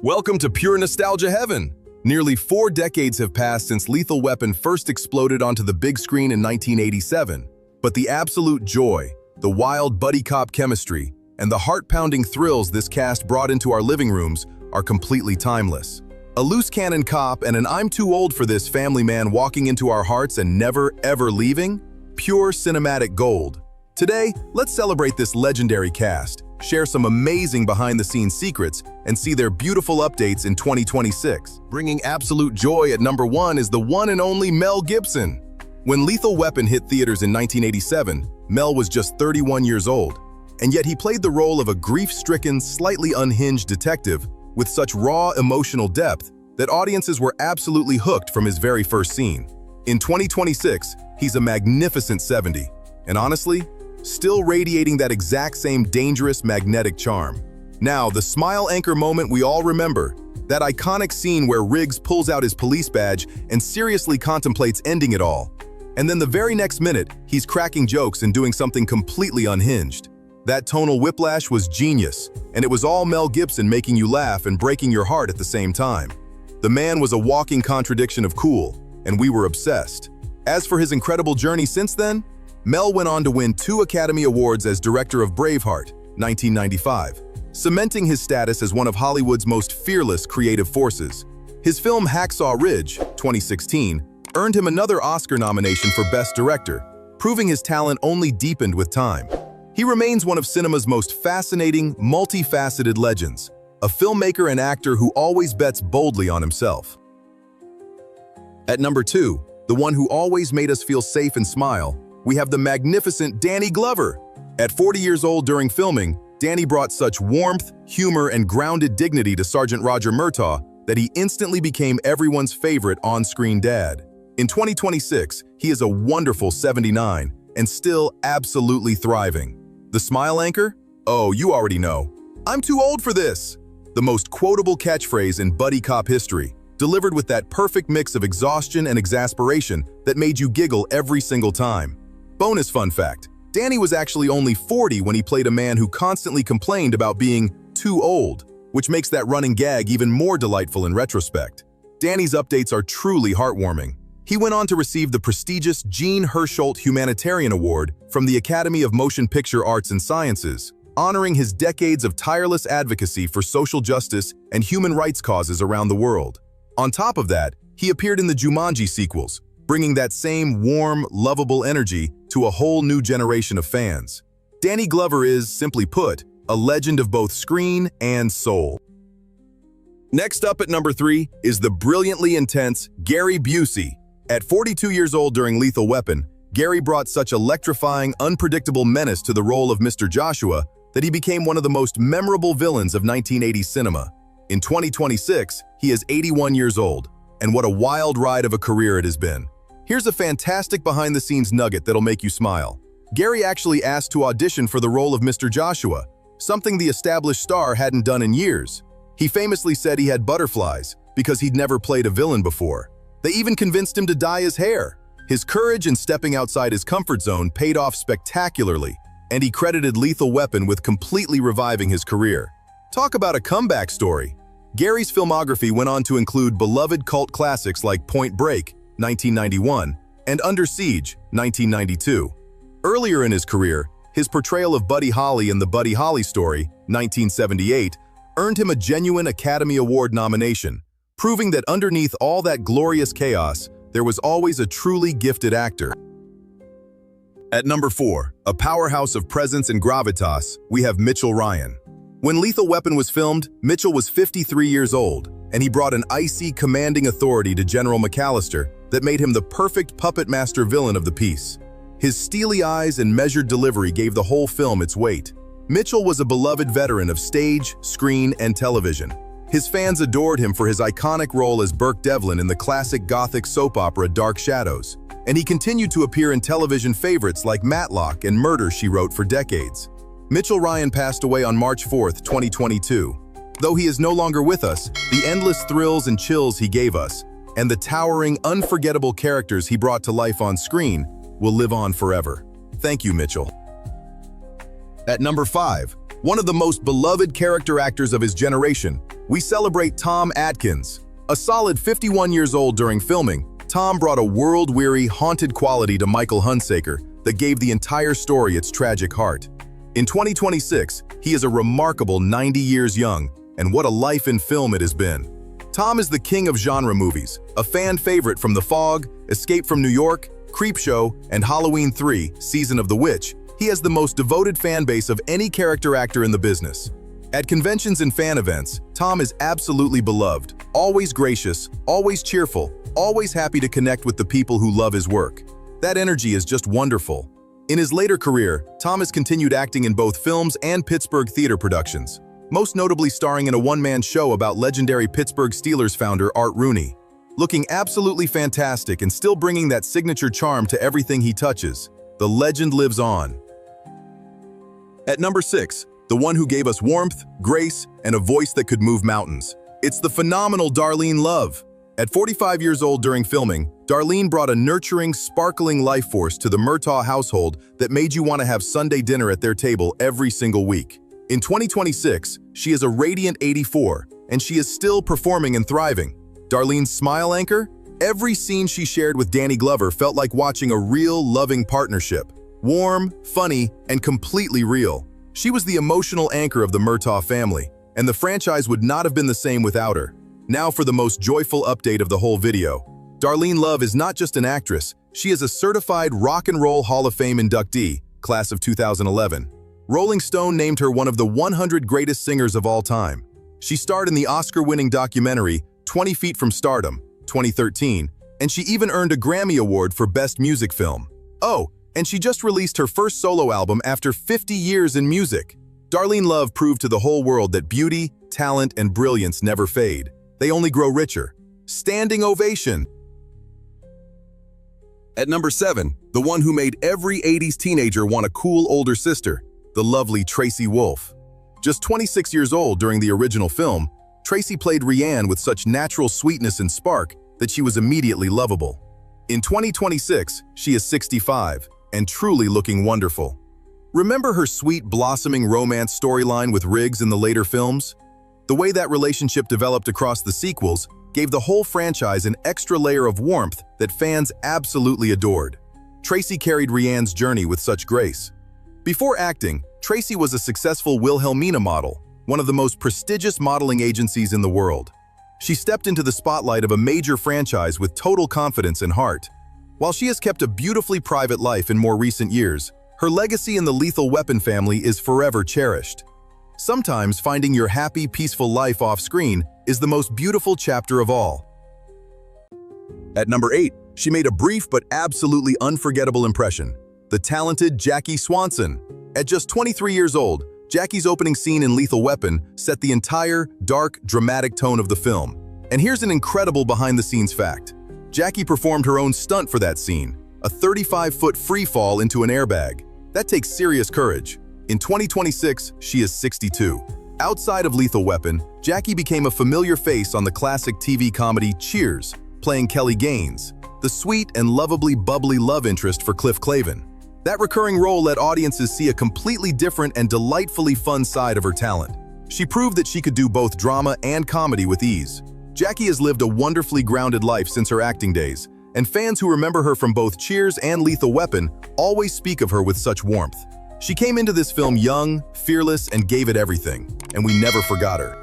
Welcome to pure nostalgia heaven! Nearly 4 decades have passed since Lethal Weapon first exploded onto the big screen in 1987, but the absolute joy, the wild buddy cop chemistry, and the heart-pounding thrills this cast brought into our living rooms are completely timeless. A loose cannon cop and an I'm too old for this family man walking into our hearts and never, ever leaving? Pure cinematic gold. Today, let's celebrate this legendary cast, share some amazing behind-the-scenes secrets, and see their beautiful updates in 2026. Bringing absolute joy at number 1 is the one and only Mel Gibson. When Lethal Weapon hit theaters in 1987, Mel was just 31 years old, and yet he played the role of a grief-stricken, slightly unhinged detective with such raw emotional depth that audiences were absolutely hooked from his very first scene. In 2026, he's a magnificent 70, and honestly, still radiating that exact same dangerous magnetic charm. Now, the smile anchor moment we all remember, that iconic scene where Riggs pulls out his police badge and seriously contemplates ending it all. And then the very next minute, he's cracking jokes and doing something completely unhinged. That tonal whiplash was genius, and it was all Mel Gibson making you laugh and breaking your heart at the same time. The man was a walking contradiction of cool, and we were obsessed. As for his incredible journey since then, Mel went on to win 2 Academy Awards as director of Braveheart, 1995, cementing his status as one of Hollywood's most fearless creative forces. His film Hacksaw Ridge, 2016, earned him another Oscar nomination for Best Director, proving his talent only deepened with time. He remains one of cinema's most fascinating, multifaceted legends, a filmmaker and actor who always bets boldly on himself. At number 2, the one who always made us feel safe and smile, we have the magnificent Danny Glover. At 40 years old during filming, Danny brought such warmth, humor, and grounded dignity to Sergeant Roger Murtaugh that he instantly became everyone's favorite on-screen dad. In 2026, he is a wonderful 79 and still absolutely thriving. The smile anchor? Oh, you already know. I'm too old for this! The most quotable catchphrase in buddy cop history, delivered with that perfect mix of exhaustion and exasperation that made you giggle every single time. Bonus fun fact, Danny was actually only 40 when he played a man who constantly complained about being too old, which makes that running gag even more delightful in retrospect. Danny's updates are truly heartwarming. He went on to receive the prestigious Jean Hersholt Humanitarian Award from the Academy of Motion Picture Arts and Sciences, honoring his decades of tireless advocacy for social justice and human rights causes around the world. On top of that, he appeared in the Jumanji sequels, bringing that same warm, lovable energy to a whole new generation of fans. Danny Glover is, simply put, a legend of both screen and soul. Next up at number 3 is the brilliantly intense Gary Busey. At 42 years old during Lethal Weapon, Gary brought such electrifying, unpredictable menace to the role of Mr. Joshua that he became one of the most memorable villains of 1980s cinema. In 2026, he is 81 years old, and what a wild ride of a career it has been. Here's a fantastic behind-the-scenes nugget that'll make you smile. Gary actually asked to audition for the role of Mr. Joshua, something the established star hadn't done in years. He famously said he had butterflies because he'd never played a villain before. They even convinced him to dye his hair. His courage in stepping outside his comfort zone paid off spectacularly, and he credited Lethal Weapon with completely reviving his career. Talk about a comeback story. Gary's filmography went on to include beloved cult classics like Point Break, 1991, and Under Siege, 1992. Earlier in his career, his portrayal of Buddy Holly in The Buddy Holly Story, 1978, earned him a genuine Academy Award nomination, proving that underneath all that glorious chaos, there was always a truly gifted actor. At number 4, a powerhouse of presence and gravitas, we have Mitchell Ryan. When Lethal Weapon was filmed, Mitchell was 53 years old, and he brought an icy, commanding authority to General McAllister that made him the perfect puppet master villain of the piece. His steely eyes and measured delivery gave the whole film its weight. Mitchell was a beloved veteran of stage, screen, and television. His fans adored him for his iconic role as Burke Devlin in the classic Gothic soap opera Dark Shadows, and he continued to appear in television favorites like Matlock and Murder, She Wrote for decades. Mitchell Ryan passed away on March 4, 2022. Though he is no longer with us, the endless thrills and chills he gave us, and the towering, unforgettable characters he brought to life on screen, will live on forever. Thank you, Mitchell. At number 5, one of the most beloved character actors of his generation, we celebrate Tom Atkins. A solid 51 years old during filming, Tom brought a world-weary, haunted quality to Michael Hunsaker that gave the entire story its tragic heart. In 2026, he is a remarkable 90 years young, and what a life in film it has been. Tom is the king of genre movies, a fan favorite from The Fog, Escape from New York, Creepshow, and Halloween 3, Season of the Witch. He has the most devoted fan base of any character actor in the business. At conventions and fan events, Tom is absolutely beloved, always gracious, always cheerful, always happy to connect with the people who love his work. That energy is just wonderful. In his later career, Tom has continued acting in both films and Pittsburgh theater productions, most notably starring in a one-man show about legendary Pittsburgh Steelers founder Art Rooney. Looking absolutely fantastic and still bringing that signature charm to everything he touches, the legend lives on. At number 6, the one who gave us warmth, grace, and a voice that could move mountains. It's the phenomenal Darlene Love. At 45 years old during filming, Darlene brought a nurturing, sparkling life force to the Murtaugh household that made you want to have Sunday dinner at their table every single week. In 2026, she is a radiant 84, and she is still performing and thriving. Darlene's smile anchor? Every scene she shared with Danny Glover felt like watching a real, loving partnership. Warm, funny, and completely real. She was the emotional anchor of the Murtaugh family, and the franchise would not have been the same without her. Now for the most joyful update of the whole video. Darlene Love is not just an actress, she is a certified Rock and Roll Hall of Fame inductee, class of 2011. Rolling Stone named her one of the 100 greatest singers of all time. She starred in the Oscar-winning documentary 20 Feet from Stardom, 2013, and she even earned a Grammy Award for Best Music Film. Oh, and she just released her first solo album after 50 years in music. Darlene Love proved to the whole world that beauty, talent, and brilliance never fade. They only grow richer. Standing ovation. At number 7, the one who made every 80s teenager want a cool older sister, the lovely Tracy Wolff. Just 26 years old during the original film, Tracy played Rianne with such natural sweetness and spark that she was immediately lovable. In 2026, she is 65 and truly looking wonderful. Remember her sweet, blossoming romance storyline with Riggs in the later films? The way that relationship developed across the sequels gave the whole franchise an extra layer of warmth that fans absolutely adored. Tracy carried Rianne's journey with such grace. Before acting, Tracy was a successful Wilhelmina model, one of the most prestigious modeling agencies in the world. She stepped into the spotlight of a major franchise with total confidence and heart. While she has kept a beautifully private life in more recent years, her legacy in the Lethal Weapon family is forever cherished. Sometimes finding your happy, peaceful life off-screen is the most beautiful chapter of all. At number 8, she made a brief but absolutely unforgettable impression. The talented Jackie Swanson. At just 23 years old, Jackie's opening scene in Lethal Weapon set the entire, dark, dramatic tone of the film. And here's an incredible behind-the-scenes fact. Jackie performed her own stunt for that scene, a 35-foot free fall into an airbag. That takes serious courage. In 2026, she is 62. Outside of Lethal Weapon, Jackie became a familiar face on the classic TV comedy Cheers, playing Kelly Gaines, the sweet and lovably bubbly love interest for Cliff Clavin. That recurring role let audiences see a completely different and delightfully fun side of her talent. She proved that she could do both drama and comedy with ease. Jackie has lived a wonderfully grounded life since her acting days, and fans who remember her from both Cheers and Lethal Weapon always speak of her with such warmth. She came into this film young, fearless, and gave it everything, and we never forgot her.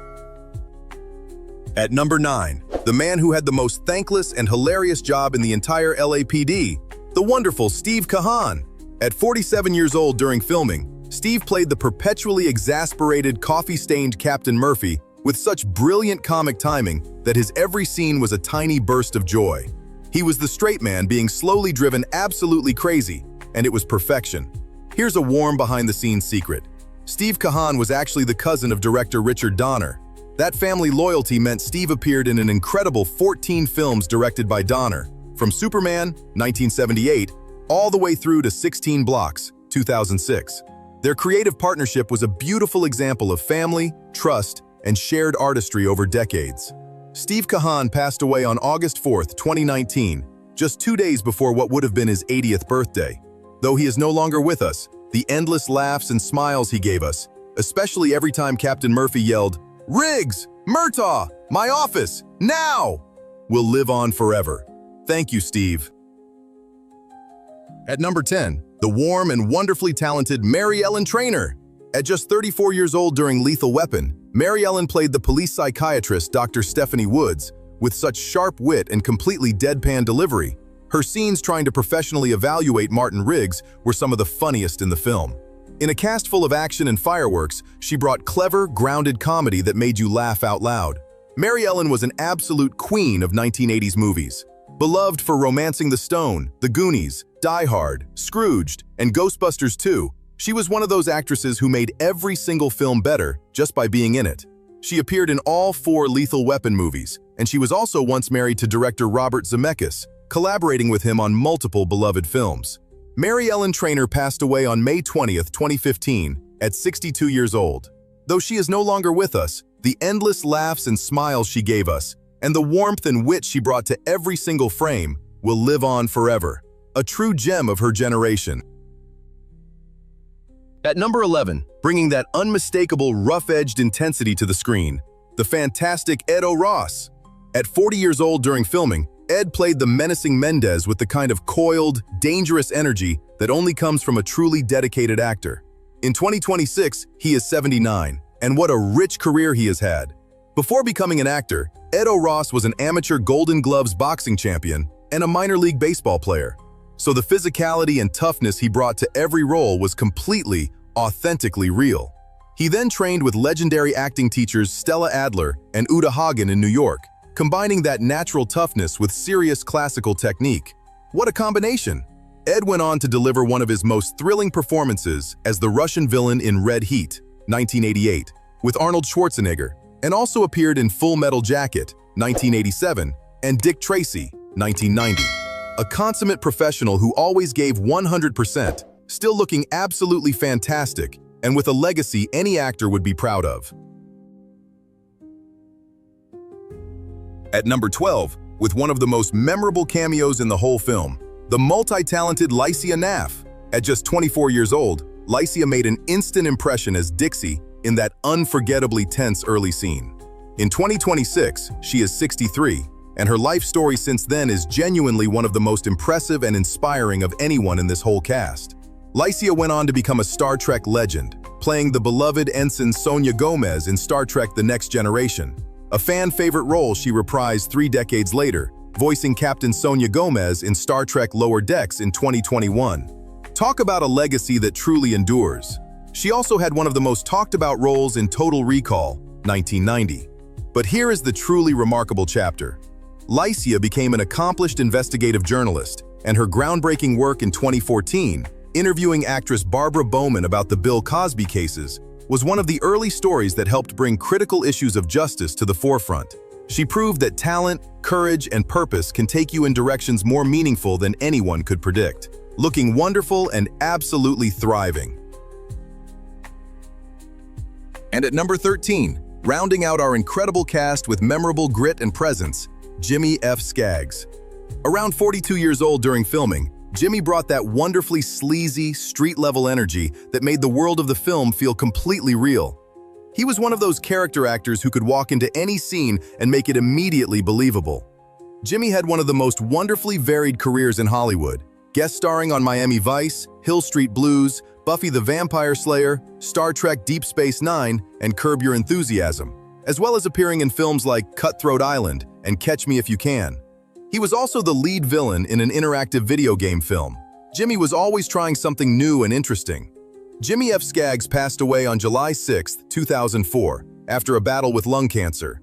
At number 9, the man who had the most thankless and hilarious job in the entire LAPD, the wonderful Steve Kahan. At 47 years old during filming, Steve played the perpetually exasperated, coffee-stained Captain Murphy with such brilliant comic timing that his every scene was a tiny burst of joy. He was the straight man being slowly driven absolutely crazy, and it was perfection. Here's a warm behind-the-scenes secret. Steve Kahan was actually the cousin of director Richard Donner. That family loyalty meant Steve appeared in an incredible 14 films directed by Donner, from Superman, 1978, all the way through to 16 Blocks, 2006. Their creative partnership was a beautiful example of family, trust, and shared artistry over decades. Steve Kahan passed away on August 4, 2019, just 2 days before what would have been his 80th birthday. Though he is no longer with us, the endless laughs and smiles he gave us, especially every time Captain Murphy yelled, "Riggs!" Murtaugh, my office, now! Will live on forever. Thank you, Steve. At number 10, the warm and wonderfully talented Mary Ellen Trainor. At just 34 years old during Lethal Weapon, Mary Ellen played the police psychiatrist Dr. Stephanie Woods with such sharp wit and completely deadpan delivery. Her scenes trying to professionally evaluate Martin Riggs were some of the funniest in the film. In a cast full of action and fireworks, she brought clever, grounded comedy that made you laugh out loud. Mary Ellen was an absolute queen of 1980s movies. Beloved for Romancing the Stone, The Goonies, Die Hard, Scrooged, and Ghostbusters 2, she was one of those actresses who made every single film better just by being in it. She appeared in all 4 Lethal Weapon movies, and she was also once married to director Robert Zemeckis, collaborating with him on multiple beloved films. Mary Ellen Trainor passed away on May 20th, 2015, at 62 years old. Though she is no longer with us, the endless laughs and smiles she gave us, and the warmth and wit she brought to every single frame, will live on forever. A true gem of her generation. At number 11, bringing that unmistakable rough-edged intensity to the screen, the fantastic Ed O'Ross. At 40 years old during filming, Ed played the menacing Mendez with the kind of coiled, dangerous energy that only comes from a truly dedicated actor. In 2026, he is 79, and what a rich career he has had. Before becoming an actor, Ed O'Ross was an amateur Golden Gloves boxing champion and a minor league baseball player. So the physicality and toughness he brought to every role was completely, authentically real. He then trained with legendary acting teachers Stella Adler and Uta Hagen in New York, combining that natural toughness with serious classical technique. What a combination! Ed went on to deliver one of his most thrilling performances as the Russian villain in Red Heat, 1988, with Arnold Schwarzenegger, and also appeared in Full Metal Jacket, 1987, and Dick Tracy, 1990. A consummate professional who always gave 100%, still looking absolutely fantastic, and with a legacy any actor would be proud of. At number 12, with one of the most memorable cameos in the whole film, the multi-talented Lycia Naff. At just 24 years old, Lycia made an instant impression as Dixie in that unforgettably tense early scene. In 2026, she is 63, and her life story since then is genuinely one of the most impressive and inspiring of anyone in this whole cast. Lycia went on to become a Star Trek legend, playing the beloved ensign Sonia Gomez in Star Trek The Next Generation, a fan-favorite role she reprised 3 decades later, voicing Captain Sonia Gomez in Star Trek Lower Decks in 2021. Talk about a legacy that truly endures. She also had one of the most talked-about roles in Total Recall, 1990. But here is the truly remarkable chapter. Lycia became an accomplished investigative journalist, and her groundbreaking work in 2014, interviewing actress Barbara Bowman about the Bill Cosby cases, was one of the early stories that helped bring critical issues of justice to the forefront. She proved that talent, courage, and purpose can take you in directions more meaningful than anyone could predict, looking wonderful and absolutely thriving. And at number 13, rounding out our incredible cast with memorable grit and presence, Jimmy F. Skaggs. Around 42 years old during filming, Jimmy brought that wonderfully sleazy, street-level energy that made the world of the film feel completely real. He was one of those character actors who could walk into any scene and make it immediately believable. Jimmy had one of the most wonderfully varied careers in Hollywood, guest starring on Miami Vice, Hill Street Blues, Buffy the Vampire Slayer, Star Trek Deep Space Nine, and Curb Your Enthusiasm, as well as appearing in films like Cutthroat Island and Catch Me If You Can. He was also the lead villain in an interactive video game film. Jimmy was always trying something new and interesting. Jimmy F. Skaggs passed away on July 6, 2004, after a battle with lung cancer.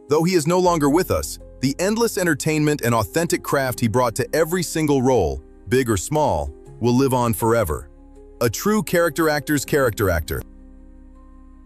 Though he is no longer with us, the endless entertainment and authentic craft he brought to every single role, big or small, will live on forever. A true character actor's character actor.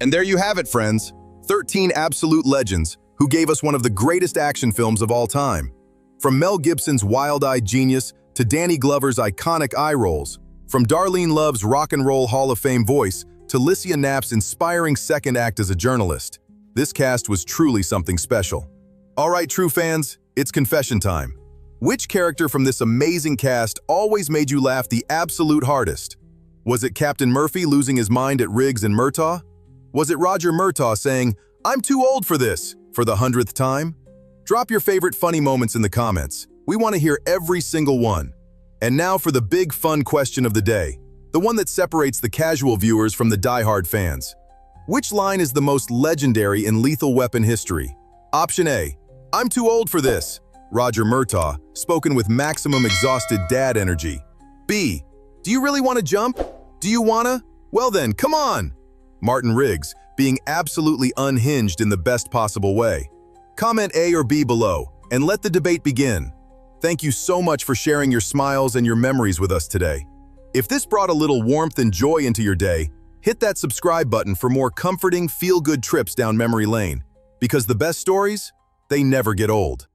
And there you have it, friends. 13 absolute legends who gave us one of the greatest action films of all time. From Mel Gibson's wild-eyed genius to Danny Glover's iconic eye rolls, from Darlene Love's rock and roll Hall of Fame voice to Lycia Naff's inspiring second act as a journalist, this cast was truly something special. All right, true fans, it's confession time. Which character from this amazing cast always made you laugh the absolute hardest? Was it Captain Murphy losing his mind at Riggs and Murtaugh? Was it Roger Murtaugh saying, "I'm too old for this," For the 100th time? Drop your favorite funny moments in the comments. We want to hear every single one. And now for the big fun question of the day, the one that separates the casual viewers from the die-hard fans. Which line is the most legendary in Lethal Weapon history? Option A, "I'm too old for this," Roger Murtaugh, spoken with maximum exhausted dad energy. B, "Do you really want to jump? Do you wanna? Well then, come on!" Martin Riggs, being absolutely unhinged in the best possible way. Comment A or B below, and let the debate begin. Thank you so much for sharing your smiles and your memories with us today. If this brought a little warmth and joy into your day, hit that subscribe button for more comforting, feel-good trips down memory lane. Because the best stories, they never get old.